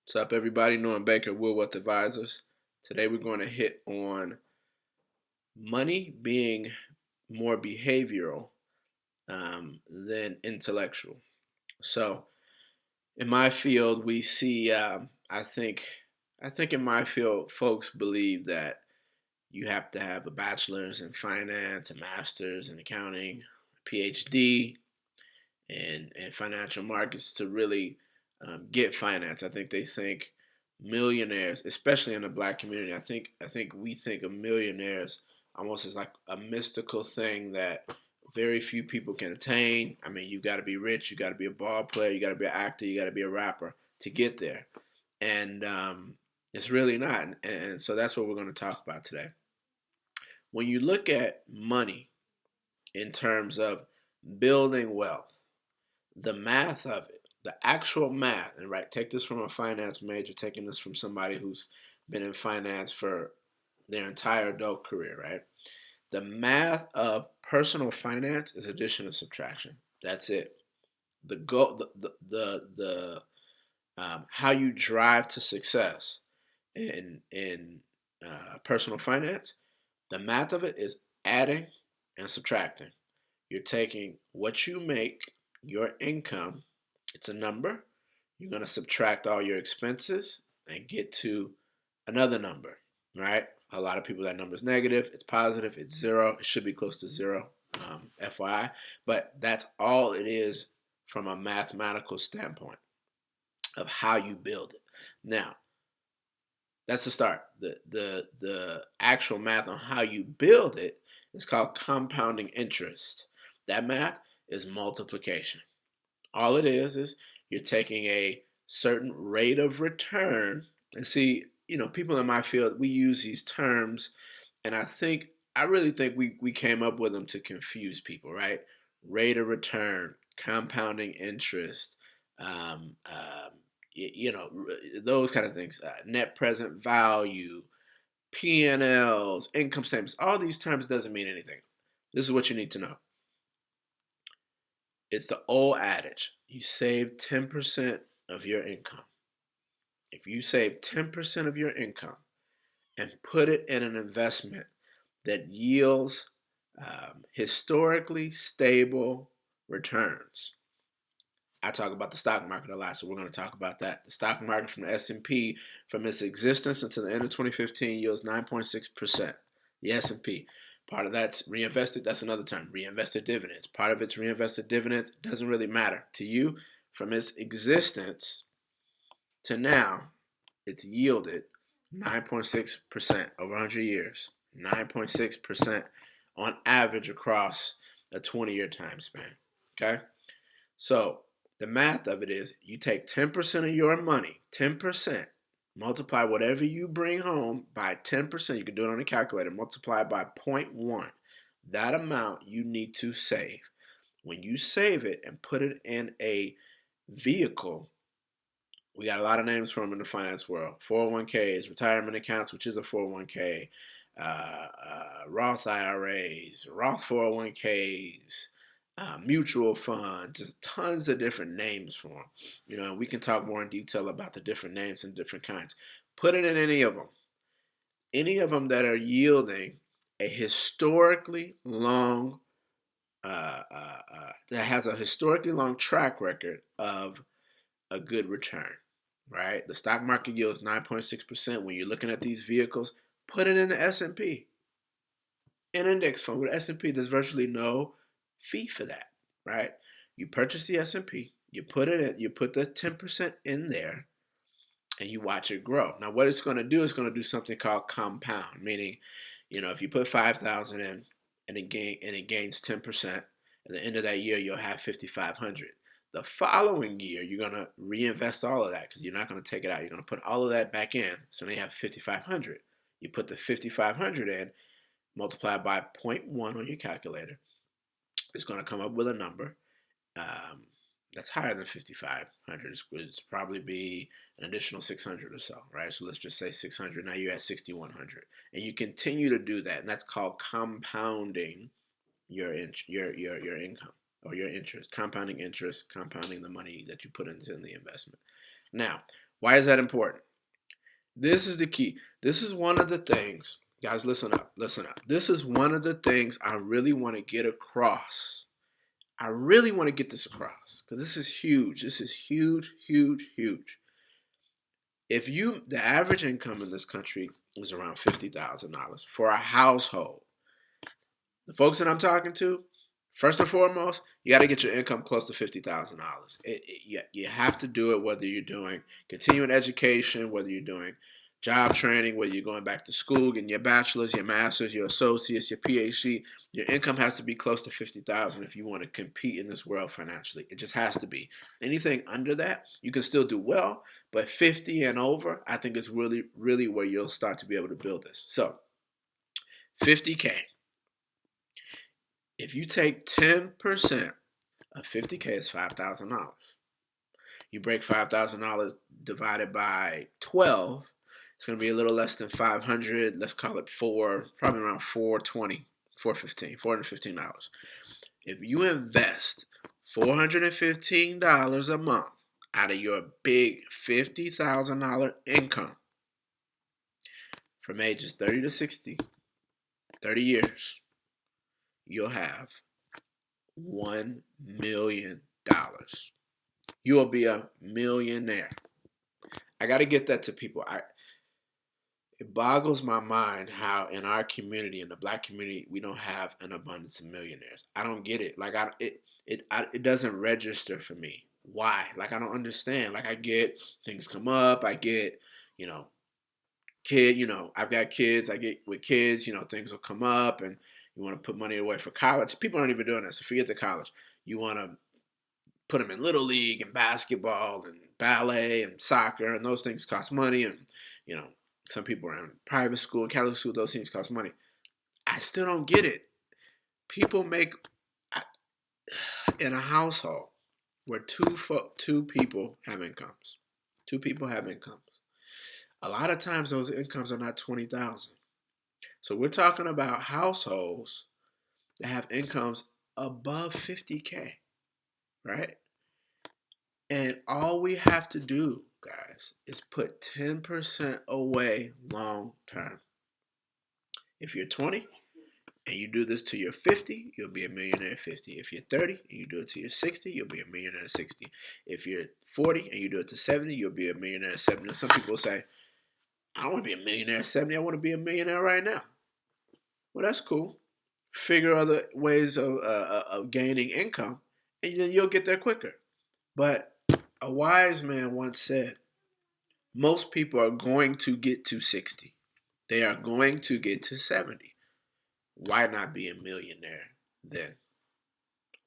What's up, everybody? Norman Baker, Woodworth Advisors. Today we're going to hit on money being more behavioral than intellectual. So, in my field, we see. I think in my field, folks believe that you have to have a bachelor's in finance, a master's in accounting, a PhD in financial markets to really get finance. I think they think millionaires, especially in the black community. I think we think of millionaires almost as like a mystical thing that very few people can attain. I mean, you got to be rich, you got to be a ball player, you got to be an actor, you got to be a rapper to get there, and it's really not. And so that's what we're going to talk about today. When you look at money in terms of building wealth, the math of it, the actual math, and right, take this from a finance major, taking this from somebody who's been in finance for their entire adult career, right? The math of personal finance is addition and subtraction. That's it. The goal, the how you drive to success in personal finance, the math of it is adding and subtracting. You're taking what you make, your income, it's a number. You're going to subtract all your expenses and get to another number, right? A lot of people, that number is negative, it's positive, it's zero. It should be close to zero, FYI. But that's all it is from a mathematical standpoint of how you build it. Now, that's the start. The actual math on how you build it is called compounding interest. That math is multiplication. All it is you're taking a certain rate of return. And see, people in my field, we use these terms, and I really think we came up with them to confuse people, right? Rate of return, compounding interest, um, um, those kind of things. Net present value, P&Ls, income statements. All these terms doesn't mean anything. This is what you need to know. It's the old adage. You save 10% of your income. If you save 10% of your income and put it in an investment that yields historically stable returns. I talk about the stock market a lot, so we're going to talk about that. The stock market from the S&P, from its existence until the end of 2015, yields 9.6%. The S&P. Part of that's reinvested. That's another term. Reinvested dividends. Part of it's reinvested dividends. Doesn't really matter to you. From its existence to now, it's yielded 9.6% over 100 years. 9.6% on average across a 20-year time span. Okay? So the math of it is you take 10% of your money, 10%, multiply whatever you bring home by 10%. You can do it on a calculator, multiply by 0.1. That amount you need to save. When you save it and put it in a vehicle, we got a lot of names for them in the finance world. 401ks, retirement accounts, which is a 401k, Roth IRAs, Roth 401ks, mutual funds, just tons of different names for them. We can talk more in detail about the different names and different kinds. Put it in any of them that are yielding a historically long, that has a historically long track record of a good return, right? The stock market yields 9.6%. When you're looking at these vehicles, put it in the S&P. An index fund with S&P, there's virtually no fee for that, right? You purchase the S&P, you put it in, you put the 10% in there, and you watch it grow. Now, what it's going to do is going to do something called compound, meaning, if you put 5,000 in and it gains 10%, at the end of that year you'll have 5,500. The following year you're going to reinvest all of that because you're not going to take it out. You're going to put all of that back in, so now you have 5,500. You put the 5,500 in, multiply by 0.1 on your calculator. It's going to come up with a number that's higher than 5,500. It's probably be an additional 600 or so, right? So let's just say 600. Now you're at 6,100, and you continue to do that, and that's called compounding your income or your interest. Compounding interest, compounding the money that you put into the investment. Now, Why is that important? This is the key. This is one of the things, guys, listen up, listen up. This is one of the things I really want to get across. I really want to get this across because this is huge. This is huge, huge, huge. The average income in this country is around $50,000 for a household. The folks that I'm talking to, first and foremost, you got to get your income close to $50,000. You have to do it whether you're doing continuing education, whether you're doing job training, whether you're going back to school, getting your bachelor's, your master's, your associates, your PhD. Your income has to be close to $50,000 if you want to compete in this world financially. It just has to be. Anything under that, you can still do well, but 50 and over, I think is really, really where you'll start to be able to build this. So, 50K. If you take 10% of 50K is $5,000. You break $5,000 divided by 12, it's going to be a little less than 500. Let's call it probably around 420, $415. If you invest $415 a month out of your big $50,000 income from ages 30 to 60, 30 years, you'll have $1 million. You will be a millionaire. I got to get that to people. It boggles my mind how in our community, in the black community, we don't have an abundance of millionaires. I don't get it. Like it doesn't register for me. Why? Like I don't understand. Like I get things come up. I get, you know, I've got kids. I get with kids, things will come up and you want to put money away for college. People aren't even doing that. So forget the college. You want to put them in little league and basketball and ballet and soccer, and those things cost money. And some people are in private school, Catholic school. Those things cost money. I still don't get it. People make in a household where two people have incomes. Two people have incomes. A lot of times those incomes are not 20,000. So we're talking about households that have incomes above 50K, right? And all we have to do, guys, is put 10% away long term. If you're 20 and you do this till you're 50, you'll be a millionaire at 50. If you're 30 and you do it till you're 60, you'll be a millionaire at 60. If you're 40 and you do it to 70, you'll be a millionaire at 70. Some people say, I don't want to be a millionaire at 70. I want to be a millionaire right now. Well, that's cool. Figure other ways of gaining income, and then you'll get there quicker. But a wise man once said, most people are going to get to 60. They are going to get to 70. Why not be a millionaire then?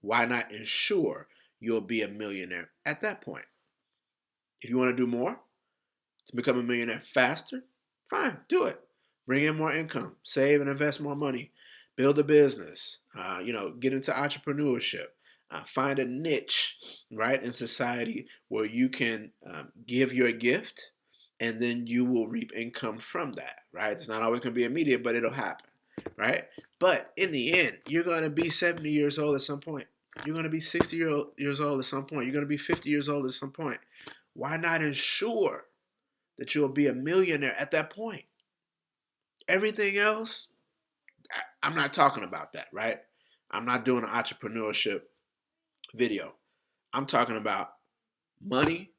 Why not ensure you'll be a millionaire at that point? If you want to do more to become a millionaire faster, fine, do it. Bring in more income, save and invest more money, build a business, get into entrepreneurship, find a niche, right, in society where you can give your gift and then you will reap income from that, right? It's not always going to be immediate, but it'll happen, right? But in the end, you're going to be 70 years old at some point. You're going to be 60 years old at some point. You're going to be 50 years old at some point. Why not ensure that you'll be a millionaire at that point? Everything else, I'm not talking about that, right? I'm not doing an entrepreneurship video. I'm talking about money,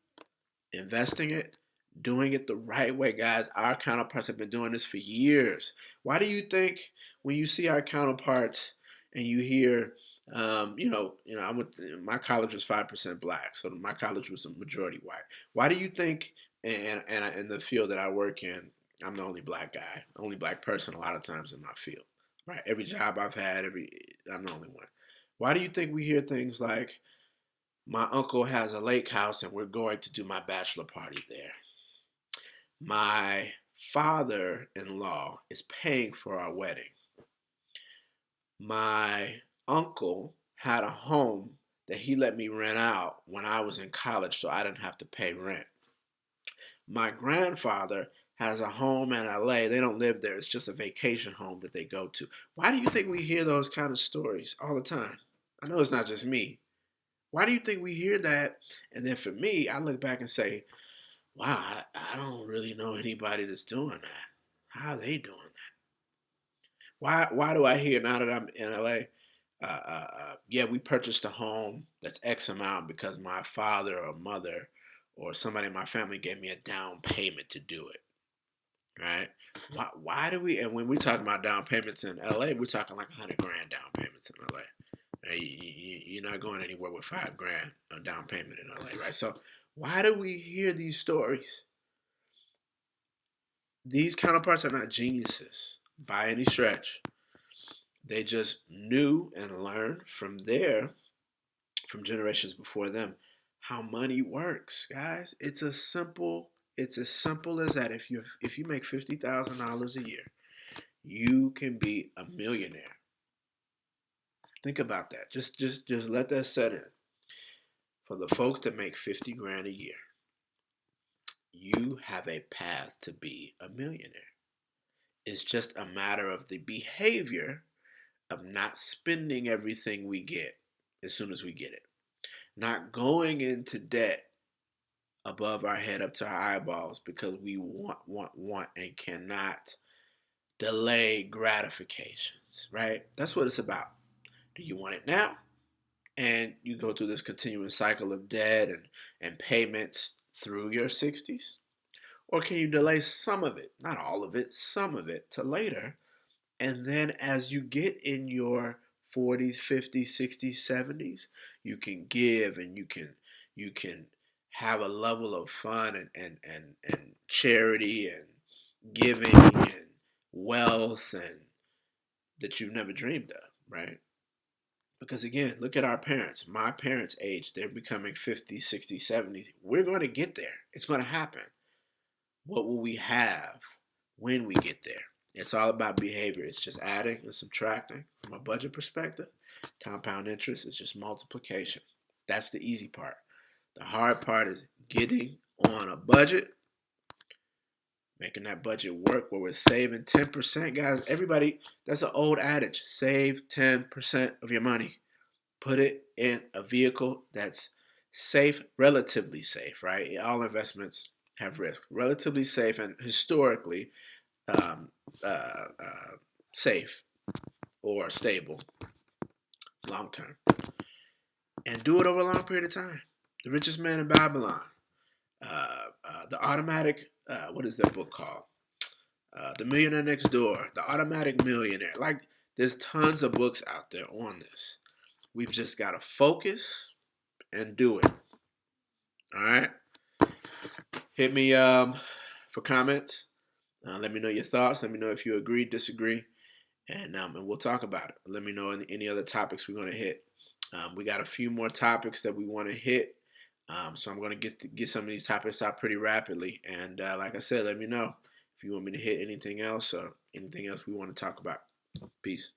investing it, doing it the right way, guys. Our counterparts have been doing this for years. Why do you think when you see our counterparts and you hear, my college was 5% black, so my college was a majority white. Why do you think, and in the field that I work in, I'm the only black guy, only black person a lot of times in my field, right? Every job I've had, I'm the only one. Why do you think we hear things like, my uncle has a lake house and we're going to do my bachelor party there? My father-in-law is paying for our wedding. My uncle had a home that he let me rent out when I was in college so I didn't have to pay rent. My grandfather has a home in LA. They don't live there. It's just a vacation home that they go to. Why do you think we hear those kind of stories all the time? I know it's not just me. Why do you think we hear that? And then for me, I look back and say, wow, I don't really know anybody that's doing that. How are they doing that? Why do I hear now that I'm in LA? Yeah, we purchased a home that's X amount because my father or mother or somebody in my family gave me a down payment to do it. Right? Why do we? And when we talk about down payments in LA, we're talking like 100 grand down payments in LA. Right? You're not going anywhere with 5 grand on down payment in LA, right? So why do we hear these stories? These counterparts are not geniuses by any stretch. They just knew and learned from generations before them how money works, guys. It's as simple as that. If you make $50,000 a year, you can be a millionaire. Think about that. Just let that set in. For the folks that make 50 grand a year, you have a path to be a millionaire. It's just a matter of the behavior of not spending everything we get as soon as we get it. Not going into debt above our head up to our eyeballs because we want and cannot delay gratifications, right? That's what it's about. Do you want it now? And you go through this continuous cycle of debt and payments through your 60s? Or can you delay some of it, not all of it, some of it to later? And then as you get in your 40s, 50s, 60s, 70s, you can give and you can have a level of fun and charity and giving and wealth and that you've never dreamed of, right? Because again, look at our parents. My parents' age, they're becoming 50, 60, 70. We're going to get there. It's going to happen. What will we have when we get there? It's all about behavior. It's just adding and subtracting from a budget perspective. Compound interest is just multiplication. That's the easy part. The hard part is getting on a budget, making that budget work where we're saving 10%. Guys, everybody, that's an old adage. Save 10% of your money. Put it in a vehicle that's safe, relatively safe, right? All investments have risk. Relatively safe and historically um, uh, safe or stable long term. And do it over a long period of time. The Richest Man in Babylon, The Automatic, what is that book called? The Millionaire Next Door, The Automatic Millionaire. Like, there's tons of books out there on this. We've just got to focus and do it. All right. Hit me for comments. Let me know your thoughts. Let me know if you agree, disagree, and we'll talk about it. Let me know any other topics we're going to hit. We got a few more topics that we want to hit, so I'm going to get some of these topics out pretty rapidly. And like I said, let me know if you want me to hit anything else or anything else we want to talk about. Peace.